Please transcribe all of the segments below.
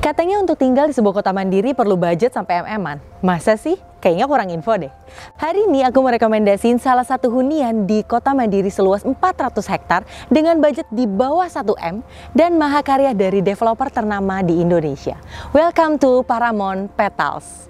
Katanya untuk tinggal di sebuah kota mandiri perlu budget sampai MM-an. Masa sih? Kayaknya kurang info deh. Hari ini aku mau rekomendasiin salah satu hunian di kota mandiri seluas 400 hektar dengan budget di bawah 1 M dan mahakarya dari developer ternama di Indonesia. Welcome to Paramount Petals.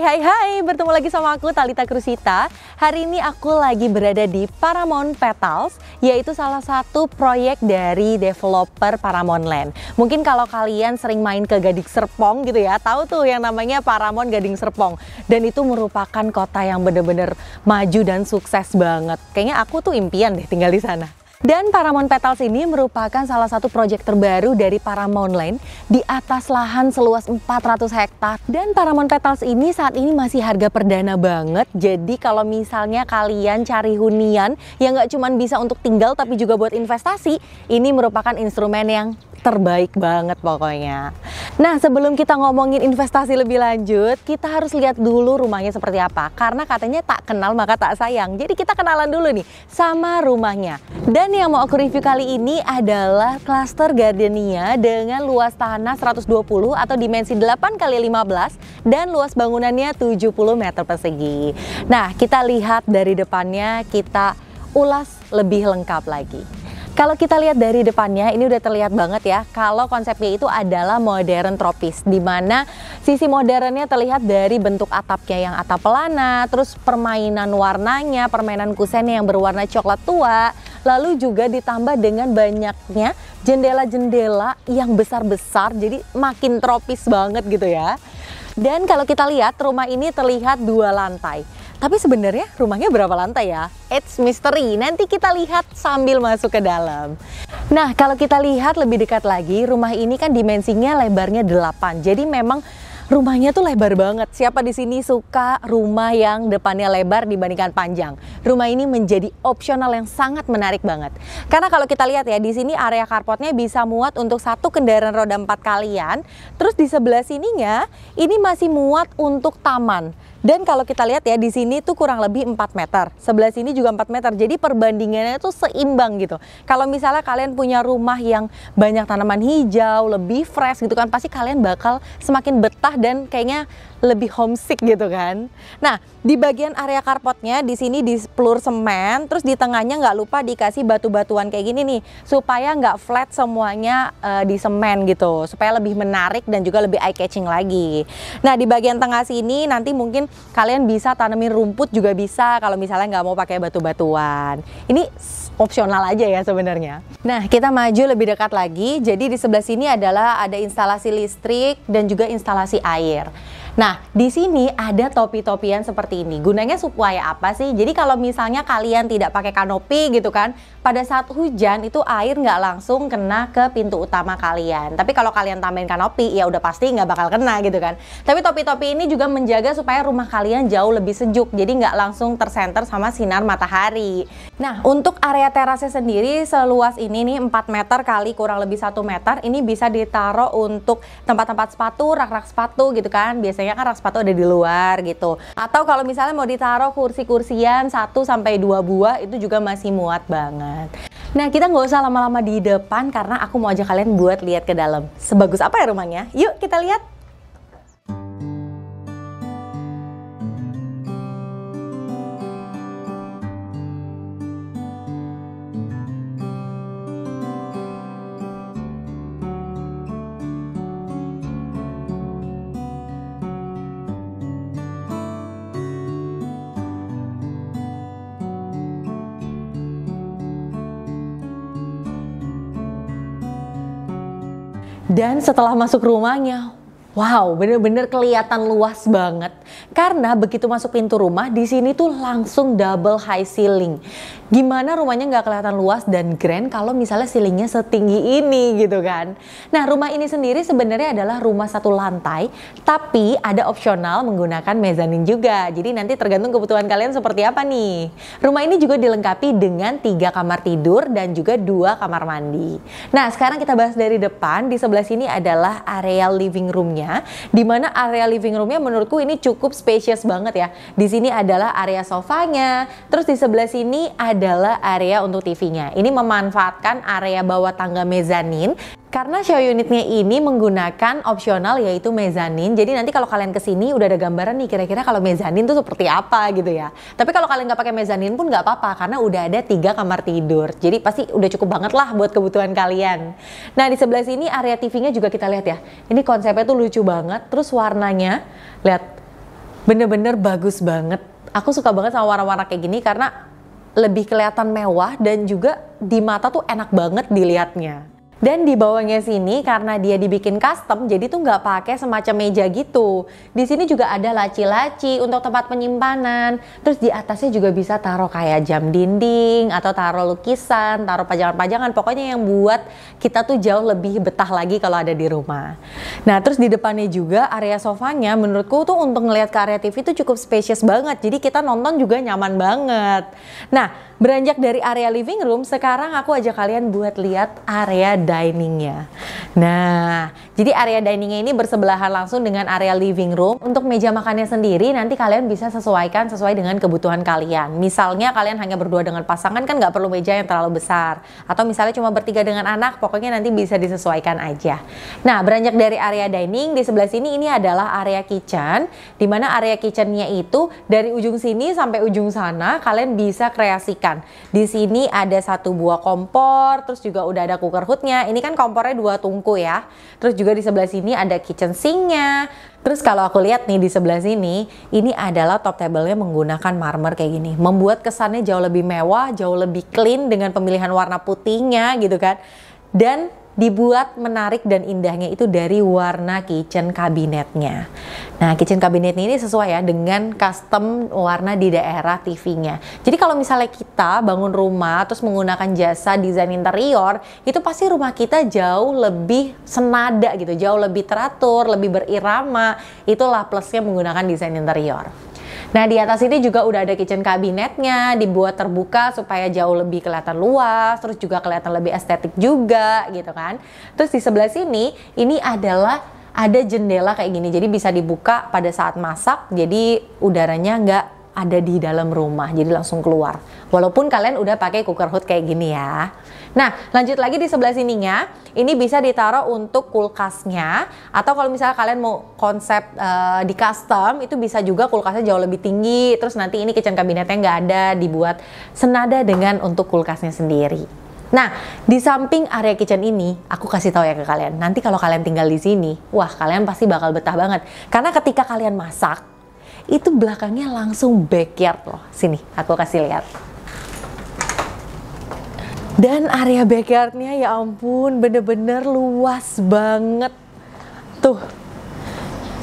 Hai, bertemu lagi sama aku Talitha Krusita. Hari ini aku lagi berada di Paramount Petals, yaitu salah satu proyek dari developer Paramount Land. Mungkin kalau kalian sering main ke Gading Serpong gitu ya, tahu tuh yang namanya Paramount Gading Serpong. Dan itu merupakan kota yang bener-bener maju dan sukses banget. Kayaknya aku tuh impian deh tinggal di sana. Dan Paramount Petals ini merupakan salah satu proyek terbaru dari Paramount Land di atas lahan seluas 400 hektar. Dan Paramount Petals ini saat ini masih harga perdana banget. Jadi kalau misalnya kalian cari hunian yang nggak cuma bisa untuk tinggal tapi juga buat investasi, ini merupakan instrumen yang terbaik banget pokoknya. Nah, sebelum kita ngomongin investasi lebih lanjut, kita harus lihat dulu rumahnya seperti apa. Karena katanya tak kenal maka tak sayang. Jadi kita kenalan dulu nih sama rumahnya. Dan yang mau aku review kali ini adalah cluster gardenia dengan luas tanah 120 atau dimensi 8x15 dan luas bangunannya 70 meter persegi. Nah, kita lihat dari depannya, kita ulas lebih lengkap lagi. Kalau kita lihat dari depannya, ini udah terlihat banget ya kalau konsepnya itu adalah modern tropis, di mana sisi modernnya terlihat dari bentuk atapnya yang atap pelana, terus permainan warnanya, permainan kusennya yang berwarna coklat tua, lalu juga ditambah dengan banyaknya jendela-jendela yang besar-besar, jadi makin tropis banget gitu ya. Dan kalau kita lihat, rumah ini terlihat 2 lantai. Tapi sebenarnya rumahnya berapa lantai ya? It's mystery, nanti kita lihat sambil masuk ke dalam. Nah, kalau kita lihat lebih dekat lagi, rumah ini kan dimensinya lebarnya 8. Jadi memang rumahnya tuh lebar banget. Siapa di sini suka rumah yang depannya lebar dibandingkan panjang? Rumah ini menjadi opsional yang sangat menarik banget. Karena kalau kita lihat ya, di sini area carportnya bisa muat untuk 1 kendaraan roda 4 kalian. Terus di sebelah sininya, ini masih muat untuk taman. Dan kalau kita lihat ya, di sini tuh kurang lebih 4 meter. Sebelah sini juga 4 meter. Jadi perbandingannya tuh seimbang gitu. Kalau misalnya kalian punya rumah yang banyak tanaman hijau, lebih fresh gitu kan, pasti kalian bakal semakin betah dan kayaknya lebih homesick gitu kan. Nah, di bagian area carportnya di sini dipelur semen, terus di tengahnya nggak lupa dikasih batu-batuan kayak gini nih, supaya nggak flat semuanya di semen gitu, supaya lebih menarik dan juga lebih eye catching lagi. Nah, di bagian tengah sini nanti mungkin kalian bisa tanemin rumput juga bisa kalau misalnya nggak mau pakai batu-batuan. Ini opsional aja ya sebenarnya. Nah, kita maju lebih dekat lagi. Jadi di sebelah sini adalah ada instalasi listrik dan juga instalasi air. Nah, di sini ada topi-topian seperti ini. Gunanya supaya apa sih? Jadi kalau misalnya kalian tidak pakai kanopi gitu kan, pada saat hujan itu air nggak langsung kena ke pintu utama kalian. Tapi kalau kalian tambahin kanopi, ya udah pasti nggak bakal kena gitu kan. Tapi topi-topi ini juga menjaga supaya rumah kalian jauh lebih sejuk. Jadi nggak langsung tersenter sama sinar matahari. Nah, untuk area terasnya sendiri seluas ini nih 4 meter kali kurang lebih 1 meter. Ini bisa ditaruh untuk tempat-tempat sepatu, rak-rak sepatu gitu kan. Biasanya kan rak sepatu ada di luar gitu. Atau kalau misalnya mau ditaruh kursi-kursian 1-2 buah itu juga masih muat banget. Nah, kita nggak usah lama-lama di depan karena aku mau ajak kalian buat lihat ke dalam. Sebagus apa ya rumahnya? Yuk kita lihat. Dan setelah masuk rumahnya, wow, bener-bener kelihatan luas banget. Karena begitu masuk pintu rumah, di sini tuh langsung double high ceiling. Gimana rumahnya nggak kelihatan luas dan grand kalau misalnya ceilingnya setinggi ini gitu kan. Nah, rumah ini sendiri sebenarnya adalah rumah satu lantai, tapi ada opsional menggunakan mezanin juga. Jadi nanti tergantung kebutuhan kalian seperti apa nih. Rumah ini juga dilengkapi dengan 3 kamar tidur dan juga 2 kamar mandi. Nah, sekarang kita bahas dari depan. Di sebelah sini adalah area living roomnya, dimana area living roomnya menurutku ini cukup spacious banget ya. Di sini adalah area sofanya, terus di sebelah sini adalah area untuk TV-nya. Ini memanfaatkan area bawah tangga mezanin. Karena show unitnya ini menggunakan opsional yaitu mezanin. Jadi nanti kalau kalian kesini udah ada gambaran nih kira-kira kalau mezanin tuh seperti apa gitu ya. Tapi kalau kalian nggak pakai mezanin pun nggak apa-apa karena udah ada 3 kamar tidur. Jadi pasti udah cukup banget lah buat kebutuhan kalian. Nah, di sebelah sini area TV-nya juga kita lihat ya. Ini konsepnya tuh lucu banget. Terus warnanya, lihat, bener-bener bagus banget. Aku suka banget sama warna-warna kayak gini karena lebih kelihatan mewah dan juga di mata tuh enak banget dilihatnya. Dan di bawahnya sini karena dia dibikin custom, jadi tuh nggak pakai semacam meja gitu. Di sini juga ada laci-laci untuk tempat penyimpanan. Terus di atasnya juga bisa taruh kayak jam dinding atau taruh lukisan, taruh pajangan-pajangan. Pokoknya yang buat kita tuh jauh lebih betah lagi kalau ada di rumah. Nah, terus di depannya juga area sofanya menurutku tuh untuk ngelihat ke area TV tuh cukup spacious banget. Jadi kita nonton juga nyaman banget. Nah, beranjak dari area living room, sekarang aku ajak kalian buat lihat area diningnya. Nah, jadi area diningnya ini bersebelahan langsung dengan area living room. Untuk meja makannya sendiri nanti kalian bisa sesuaikan sesuai dengan kebutuhan kalian. Misalnya kalian hanya berdua dengan pasangan kan nggak perlu meja yang terlalu besar. Atau misalnya cuma bertiga dengan anak, pokoknya nanti bisa disesuaikan aja. Nah, beranjak dari area dining, di sebelah sini ini adalah area kitchen. Dimana area kitchennya itu dari ujung sini sampai ujung sana kalian bisa kreasikan. Di sini ada 1 buah kompor, terus juga udah ada cooker hoodnya. Ini kan kompornya 2 tungku ya. Terus juga di sebelah sini ada kitchen sinknya. Terus kalau aku lihat nih di sebelah sini, ini adalah top table-nya menggunakan marmer kayak gini. Membuat kesannya jauh lebih mewah, jauh lebih clean dengan pemilihan warna putihnya gitu kan. Dan dibuat menarik dan indahnya itu dari warna kitchen kabinetnya. Nah, kitchen kabinetnya ini sesuai ya dengan custom warna di daerah TV-nya. Jadi kalau misalnya kita bangun rumah terus menggunakan jasa desain interior, itu pasti rumah kita jauh lebih senada gitu, jauh lebih teratur, lebih berirama. Itulah plusnya menggunakan desain interior. Nah, di atas ini juga udah ada kitchen kabinetnya, dibuat terbuka supaya jauh lebih kelihatan luas, terus juga kelihatan lebih estetik juga gitu kan. Terus di sebelah sini, ini adalah ada jendela kayak gini, jadi bisa dibuka pada saat masak, jadi udaranya nggak ada di dalam rumah, jadi langsung keluar. Walaupun kalian udah pakai cooker hood kayak gini ya. Nah, lanjut lagi di sebelah sininya, ini bisa ditaruh untuk kulkasnya, atau kalau misalnya kalian mau konsep di custom, itu bisa juga kulkasnya jauh lebih tinggi, terus nanti ini kitchen kabinetnya nggak ada, dibuat senada dengan untuk kulkasnya sendiri. Nah, di samping area kitchen ini, aku kasih tahu ya ke kalian, nanti kalau kalian tinggal di sini, wah kalian pasti bakal betah banget. Karena ketika kalian masak, itu belakangnya langsung backyard loh. Sini, aku kasih lihat. Dan area backyardnya ya ampun bener-bener luas banget tuh.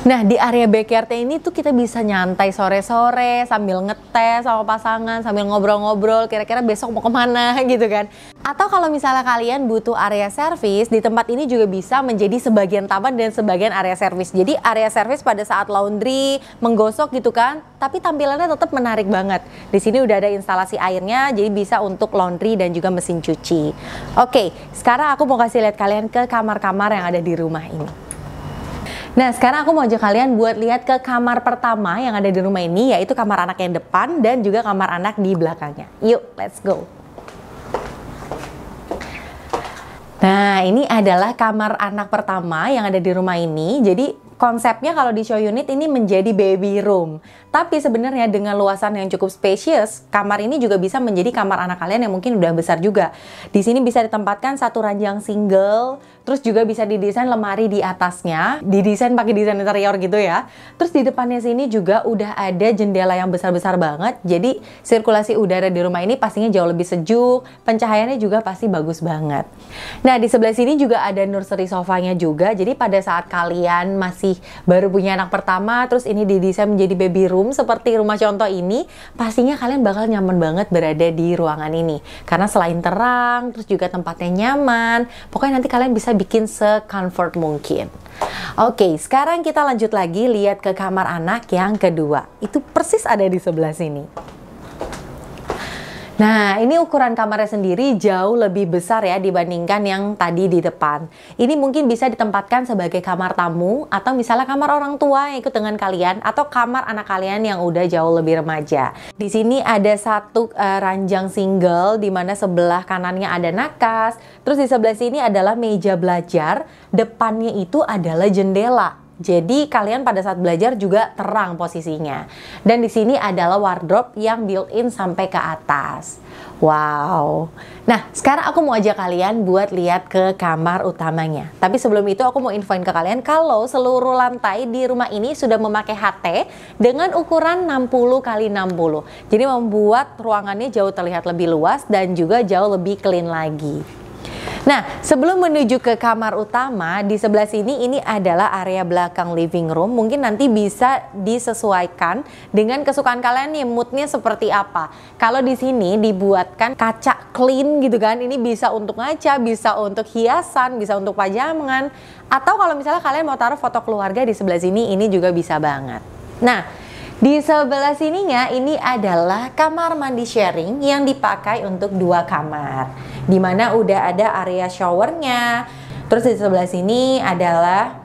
Nah, di area backyardnya ini tuh kita bisa nyantai sore-sore sambil ngetes sama pasangan, sambil ngobrol-ngobrol kira-kira besok mau kemana gitu kan. Atau kalau misalnya kalian butuh area servis, di tempat ini juga bisa menjadi sebagian taman dan sebagian area servis. Jadi area servis pada saat laundry, menggosok gitu kan, tapi tampilannya tetap menarik banget. Di sini udah ada instalasi airnya, jadi bisa untuk laundry dan juga mesin cuci. Oke, sekarang aku mau kasih lihat kalian ke kamar-kamar yang ada di rumah ini. Nah, sekarang aku mau ajak kalian buat lihat ke kamar pertama yang ada di rumah ini, yaitu kamar anak yang depan dan juga kamar anak di belakangnya. Yuk, let's go! Nah, ini adalah kamar anak pertama yang ada di rumah ini. Jadi konsepnya kalau di show unit ini menjadi baby room. Tapi sebenarnya dengan luasan yang cukup spacious, kamar ini juga bisa menjadi kamar anak kalian yang mungkin udah besar juga. Di sini bisa ditempatkan 1 ranjang single, terus juga bisa didesain lemari di atasnya, didesain pakai desain interior gitu ya. Terus di depannya sini juga udah ada jendela yang besar-besar banget. Jadi sirkulasi udara di rumah ini pastinya jauh lebih sejuk, pencahayaannya juga pasti bagus banget. Nah, di sebelah sini juga ada nursery sofanya juga. Jadi pada saat kalian masih masih baru punya anak pertama, terus ini didesain menjadi baby room seperti rumah contoh ini, pastinya kalian bakal nyaman banget berada di ruangan ini. Karena selain terang, terus juga tempatnya nyaman, pokoknya nanti kalian bisa bikin se-comfort mungkin. Oke, sekarang kita lanjut lagi lihat ke kamar anak yang kedua. Itu persis ada di sebelah sini. Nah, ini ukuran kamarnya sendiri jauh lebih besar ya dibandingkan yang tadi di depan. Ini mungkin bisa ditempatkan sebagai kamar tamu atau misalnya kamar orang tua yang ikut dengan kalian atau kamar anak kalian yang udah jauh lebih remaja. Di sini ada satu ranjang single di mana sebelah kanannya ada nakas, terus di sebelah sini adalah meja belajar, depannya itu adalah jendela. Jadi kalian pada saat belajar juga terang posisinya. Dan di sini adalah wardrobe yang built-in sampai ke atas. Wow. Nah, sekarang aku mau ajak kalian buat lihat ke kamar utamanya. Tapi sebelum itu aku mau infoin ke kalian kalau seluruh lantai di rumah ini sudah memakai HT dengan ukuran 60 x 60. Jadi membuat ruangannya jauh terlihat lebih luas dan juga jauh lebih clean lagi. Nah, sebelum menuju ke kamar utama, di sebelah sini ini adalah area belakang living room. Mungkin nanti bisa disesuaikan dengan kesukaan kalian nih, moodnya seperti apa. Kalau di sini dibuatkan kaca clean gitu kan, ini bisa untuk ngaca, bisa untuk hiasan, bisa untuk pajangan. Atau kalau misalnya kalian mau taruh foto keluarga di sebelah sini, ini juga bisa banget. Nah, di sebelah sininya ini adalah kamar mandi sharing yang dipakai untuk 2 kamar. Dimana udah ada area showernya. Terus di sebelah sini adalah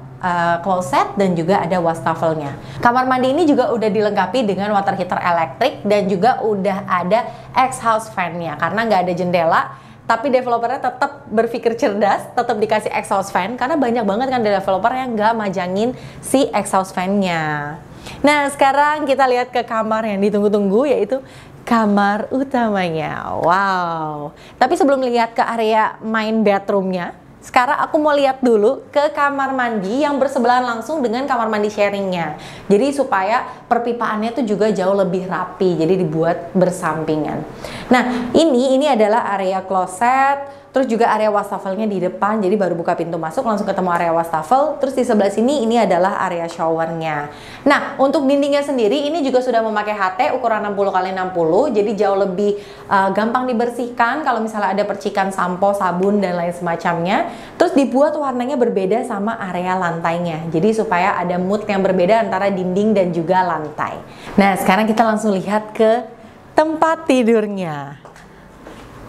closet dan juga ada wastafelnya. Kamar mandi ini juga udah dilengkapi dengan water heater elektrik dan juga udah ada exhaust fan-nya. Karena nggak ada jendela, tapi developernya tetap berpikir cerdas, tetap dikasih exhaust fan. Karena banyak banget kan developer yang nggak majangin si exhaust fan-nya. Nah, sekarang kita lihat ke kamar yang ditunggu-tunggu, yaitu kamar utamanya. Wow. Tapi sebelum lihat ke area main bedroomnya, sekarang aku mau lihat dulu ke kamar mandi yang bersebelahan langsung dengan kamar mandi sharingnya. Jadi supaya perpipaannya tuh juga jauh lebih rapi, jadi dibuat bersampingan. Nah, ini adalah area closet. Terus juga area wastafelnya di depan, jadi baru buka pintu masuk langsung ketemu area wastafel. Terus di sebelah sini ini adalah area showernya. Nah, untuk dindingnya sendiri ini juga sudah memakai HT ukuran 60 x 60, jadi jauh lebih gampang dibersihkan kalau misalnya ada percikan sampo, sabun dan lain semacamnya. Terus dibuat warnanya berbeda sama area lantainya, jadi supaya ada mood yang berbeda antara dinding dan juga lantai. Nah, sekarang kita langsung lihat ke tempat tidurnya.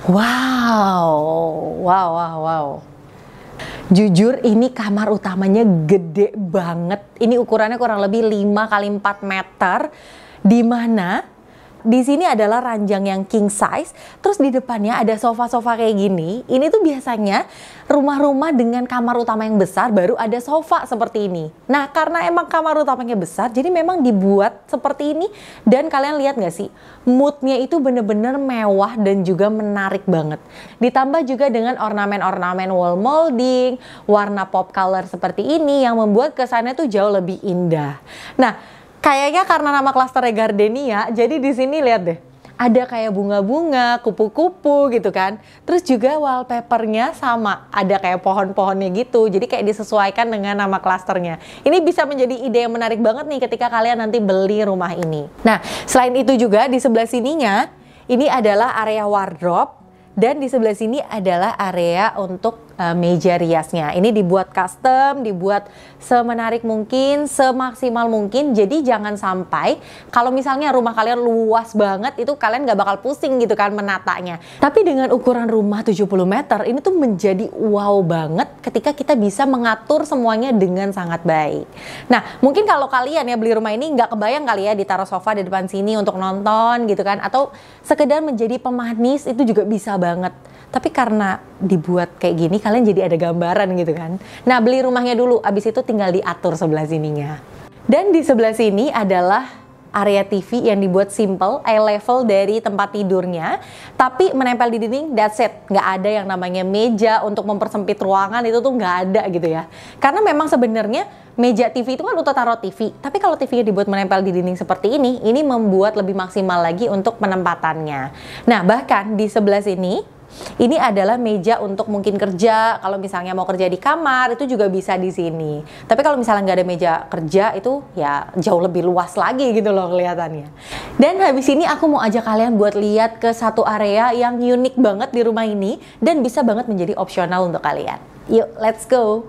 Wow. Jujur ini kamar utamanya gede banget. Ini ukurannya kurang lebih 5 x 4 meter. Dimana di sini adalah ranjang yang king size, terus di depannya ada sofa-sofa kayak gini. Ini tuh biasanya rumah-rumah dengan kamar utama yang besar baru ada sofa seperti ini. Nah, karena emang kamar utamanya besar, jadi memang dibuat seperti ini. Dan kalian lihat nggak sih, moodnya itu bener-bener mewah dan juga menarik banget. Ditambah juga dengan ornamen-ornamen wall molding, warna pop color seperti ini yang membuat kesannya tuh jauh lebih indah. Nah, kayaknya karena nama klasternya Gardenia, jadi di sini lihat deh, ada kayak bunga-bunga, kupu-kupu gitu kan. Terus juga wallpapernya sama, ada kayak pohon-pohonnya gitu. Jadi kayak disesuaikan dengan nama klasternya. Ini bisa menjadi ide yang menarik banget nih ketika kalian nanti beli rumah ini. Nah, selain itu juga di sebelah sininya, ini adalah area wardrobe. Dan di sebelah sini adalah area untuk meja riasnya. Ini dibuat custom, dibuat semenarik mungkin, semaksimal mungkin. Jadi jangan sampai kalau misalnya rumah kalian luas banget, itu kalian gak bakal pusing gitu kan menatanya. Tapi dengan ukuran rumah 70 meter, ini tuh menjadi wow banget ketika kita bisa mengatur semuanya dengan sangat baik. Nah, mungkin kalau kalian ya beli rumah ini nggak kebayang kali ya ditaruh sofa di depan sini untuk nonton gitu kan. Atau sekedar menjadi pemanis itu juga bisa banget. Tapi karena dibuat kayak gini, kalian jadi ada gambaran gitu kan. Nah, beli rumahnya dulu, abis itu tinggal diatur sebelah sininya. Dan di sebelah sini adalah area TV yang dibuat simple, eye level dari tempat tidurnya, tapi menempel di dinding, that's it. Nggak ada yang namanya meja untuk mempersempit ruangan, itu tuh nggak ada gitu ya. Karena memang sebenarnya meja TV itu kan untuk taruh TV, tapi kalau TV-nya dibuat menempel di dinding seperti ini membuat lebih maksimal lagi untuk penempatannya. Nah, bahkan di sebelah sini, Ini adalah meja untuk mungkin kerja, kalau misalnya mau kerja di kamar itu juga bisa di sini. Tapi kalau misalnya nggak ada meja kerja itu ya jauh lebih luas lagi gitu loh kelihatannya. Dan habis ini aku mau ajak kalian buat lihat ke satu area yang unik banget di rumah ini dan bisa banget menjadi opsional untuk kalian. Yuk, let's go!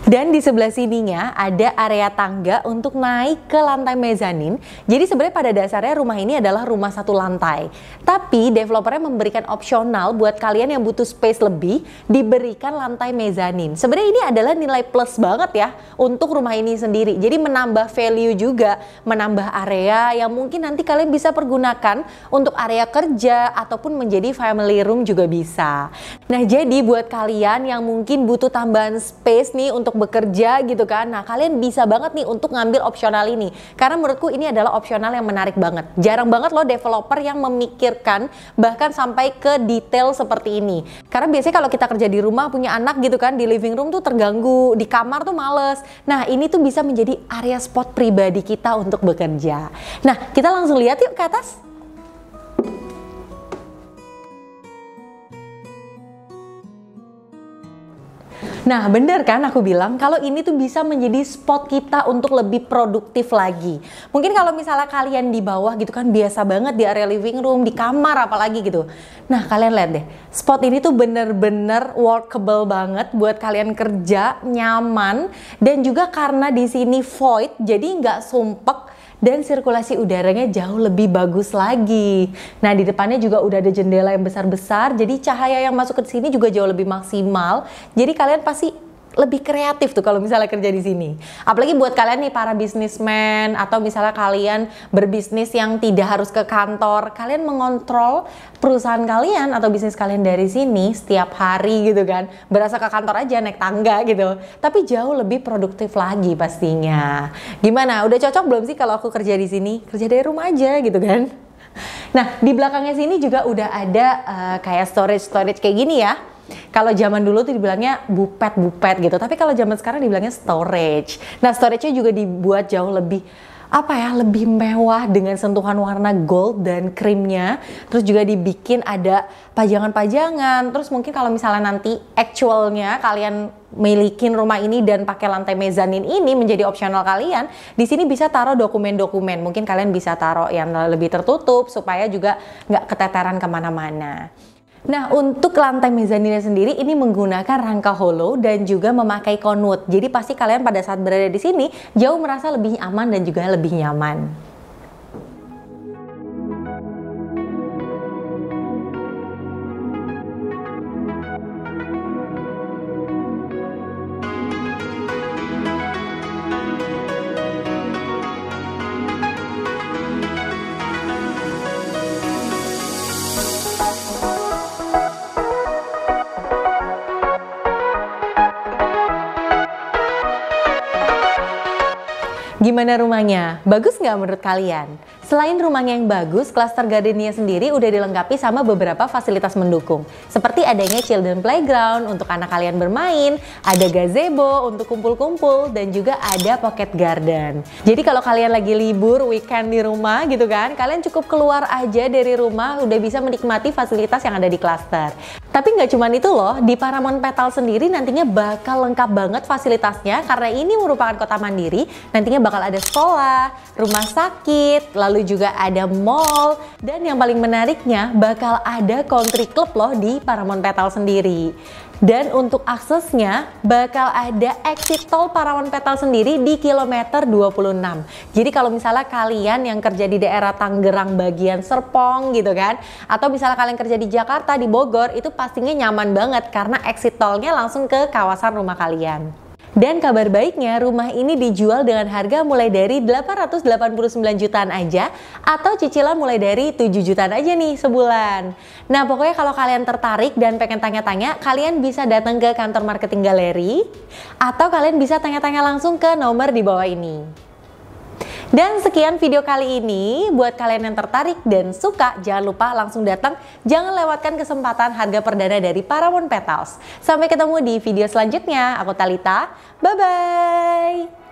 Dan di sebelah sininya ada area tangga untuk naik ke lantai mezanin. Jadi sebenarnya pada dasarnya rumah ini adalah rumah satu lantai. Tapi developernya memberikan opsional buat kalian yang butuh space lebih, diberikan lantai mezanin. Sebenarnya ini adalah nilai plus banget ya untuk rumah ini sendiri. Jadi menambah value juga, menambah area yang mungkin nanti kalian bisa pergunakan untuk area kerja ataupun menjadi family room juga bisa. Nah, jadi buat kalian yang mungkin butuh tambahan space nih untuk bekerja gitu kan, nah kalian bisa banget nih untuk ngambil opsional ini, karena menurutku ini adalah opsional yang menarik banget. Jarang banget loh developer yang memikirkan bahkan sampai ke detail seperti ini, karena biasanya kalau kita kerja di rumah punya anak gitu kan, di living room tuh terganggu, di kamar tuh males. Nah ini tuh bisa menjadi area spot pribadi kita untuk bekerja. Nah kita langsung lihat yuk ke atas. Nah bener kan aku bilang kalau ini tuh bisa menjadi spot kita untuk lebih produktif lagi. Mungkin kalau misalnya kalian di bawah gitu kan biasa banget di area living room, di kamar apalagi gitu. Nah kalian lihat deh, spot ini tuh bener-bener workable banget buat kalian kerja, nyaman. Dan juga karena di sini void, jadi nggak sumpek. Dan sirkulasi udaranya jauh lebih bagus lagi. Nah di depannya juga udah ada jendela yang besar-besar, jadi cahaya yang masuk ke sini juga jauh lebih maksimal. Jadi kalian pasti lebih kreatif tuh kalau misalnya kerja di sini. Apalagi buat kalian nih para bisnismen atau misalnya kalian berbisnis yang tidak harus ke kantor, kalian mengontrol perusahaan kalian atau bisnis kalian dari sini setiap hari gitu kan. Berasa ke kantor aja naik tangga gitu. Tapi jauh lebih produktif lagi pastinya. Gimana? Udah cocok belum sih kalau aku kerja di sini? Kerja dari rumah aja gitu kan. Nah, di belakangnya sini juga udah ada kayak storage kayak gini ya. Kalau zaman dulu tuh dibilangnya bupet gitu, tapi kalau zaman sekarang dibilangnya storage. Nah, storage-nya juga dibuat jauh lebih lebih mewah dengan sentuhan warna gold dan krimnya. Terus juga dibikin ada pajangan-pajangan. Terus mungkin kalau misalnya nanti actualnya kalian milikin rumah ini dan pakai lantai mezanin ini menjadi opsional kalian, di sini bisa taruh dokumen-dokumen. Mungkin kalian bisa taruh yang lebih tertutup supaya juga nggak keteteran kemana-mana. Nah, untuk lantai mezaninnya sendiri ini menggunakan rangka hollow dan juga memakai conwood. Jadi pasti kalian pada saat berada di sini jauh merasa lebih aman dan juga lebih nyaman. Gimana rumahnya? Bagus nggak menurut kalian? Selain rumahnya yang bagus, cluster gardennya sendiri udah dilengkapi sama beberapa fasilitas mendukung. Seperti adanya children playground untuk anak kalian bermain, ada gazebo untuk kumpul-kumpul, dan juga ada pocket garden. Jadi kalau kalian lagi libur, weekend di rumah gitu kan, kalian cukup keluar aja dari rumah udah bisa menikmati fasilitas yang ada di cluster. Tapi nggak cuma itu loh, di Paramount Petals sendiri nantinya bakal lengkap banget fasilitasnya karena ini merupakan kota mandiri, nantinya bakal ada sekolah, rumah sakit, lalu juga ada mall, dan yang paling menariknya bakal ada country club loh di Paramount Petals sendiri. Dan untuk aksesnya bakal ada exit tol Paramount Petals sendiri di kilometer 26. Jadi kalau misalnya kalian yang kerja di daerah Tangerang bagian Serpong gitu kan, atau misalnya kalian kerja di Jakarta, di Bogor, itu pastinya nyaman banget karena exit tolnya langsung ke kawasan rumah kalian. Dan kabar baiknya, rumah ini dijual dengan harga mulai dari 889 jutaan aja atau cicilan mulai dari 7 jutaan aja nih sebulan. Nah, pokoknya kalau kalian tertarik dan pengen tanya-tanya, kalian bisa datang ke kantor marketing galeri atau kalian bisa tanya-tanya langsung ke nomor di bawah ini. Dan sekian video kali ini. Buat kalian yang tertarik dan suka, jangan lupa langsung datang. Jangan lewatkan kesempatan harga perdana dari Paramount Petals. Sampai ketemu di video selanjutnya. Aku Talita. Bye-bye.